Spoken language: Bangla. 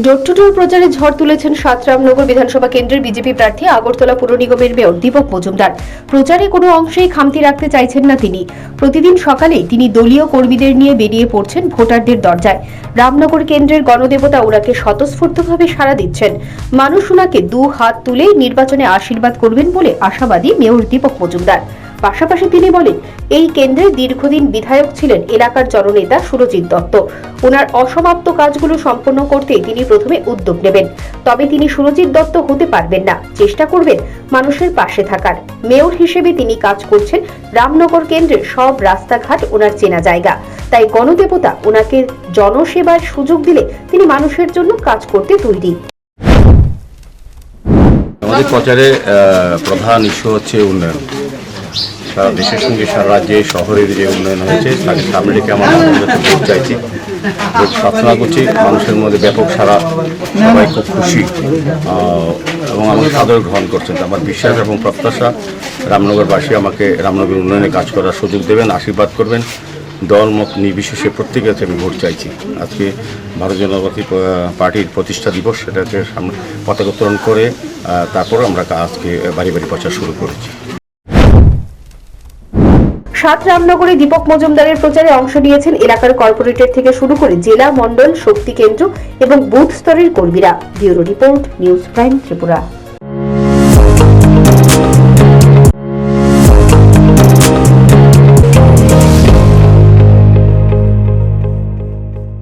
ডোর টু ডোর প্রচারে ঝড় তুলেছেন রামনগর বিধানসভা কেন্দ্রের বিজেপি প্রার্থী আগরতলা পুর নিগমের মেয়র দীপক মজুমদার। প্রচারে কোনো অংশেই খামতি রাখতে চাইছেন না তিনি। প্রতিদিন সকালে তিনি দলীয় কর্মীদের নিয়ে বেরিয়ে পড়ছেন ভোটারদের দরজায়। রামনগর কেন্দ্রের গণদেবতা ওনাকে স্বতঃস্ফূর্তভাবে সাড়া দিচ্ছেন। মানুষ ওনাকে দু হাত তুলে নির্বাচনে আশীর্বাদ করবেন বলে আশাবাদী মেয়র দীপক মজুমদার। পাশাপাশি তিনি বলেন, এই কেন্দ্রের দীর্ঘদিন বিধায়ক ছিলেন এলাকার জননেতা সুরজিৎ দত্ত। ওনার অসমাপ্ত কাজগুলো সম্পন্ন করতে তিনি প্রথমে উদ্যোগ নেবেন, তবে তিনি সুরজিৎ দত্ত হতে পারবেন না। চেষ্টা করবেন মানুষের পাশে থাকার। মেয়র হিসেবে তিনি কাজ করছেন রামনগর কেন্দ্রের সব রাস্তাঘাট ওনার চেনা জায়গা। তাই গণদেবতা ওনাকে জনসেবার সুযোগ দিলে তিনি মানুষের জন্য কাজ করতে তৈরি। আমাদের প্রচারে প্রধান ইস্যু হচ্ছে উন্নয়ন। সারা দেশের সঙ্গে সারা রাজ্যে শহরের যে উন্নয়ন হয়েছে তাকে সামনে রেখে আমরা ভোট চাইছি। প্রার্থনা করছি মানুষের মধ্যে ব্যাপক সারা, সবাই খুব খুশি এবং আমাকে সাদর গ্রহণ করছেন। আমার বিশ্বাস এবং প্রত্যাশা রামনগরবাসী আমাকে রামনগর উন্নয়নে কাজ করার সুযোগ দেবেন, আশীর্বাদ করবেন। দল মত নির্বিশেষে প্রত্যেকের কাছে আমি ভোট চাইছি। আজকে ভারতীয় জনতা পার্টির প্রতিষ্ঠা দিবস, সেটাকে সামনে পতাকা উত্তোলন করে তারপর আমরা আজকে বাড়ি বাড়ি প্রচার শুরু করেছি। রামনগরে দীপক মজুমদারের প্রচারে অংশ নিয়েছেন এলাকার কর্পোরেটর থেকে শুরু করে জেলা, মন্ডল, শক্তি কেন্দ্র এবং বুথ স্তরের কর্মীরা। Bureau report, news prime Tripura.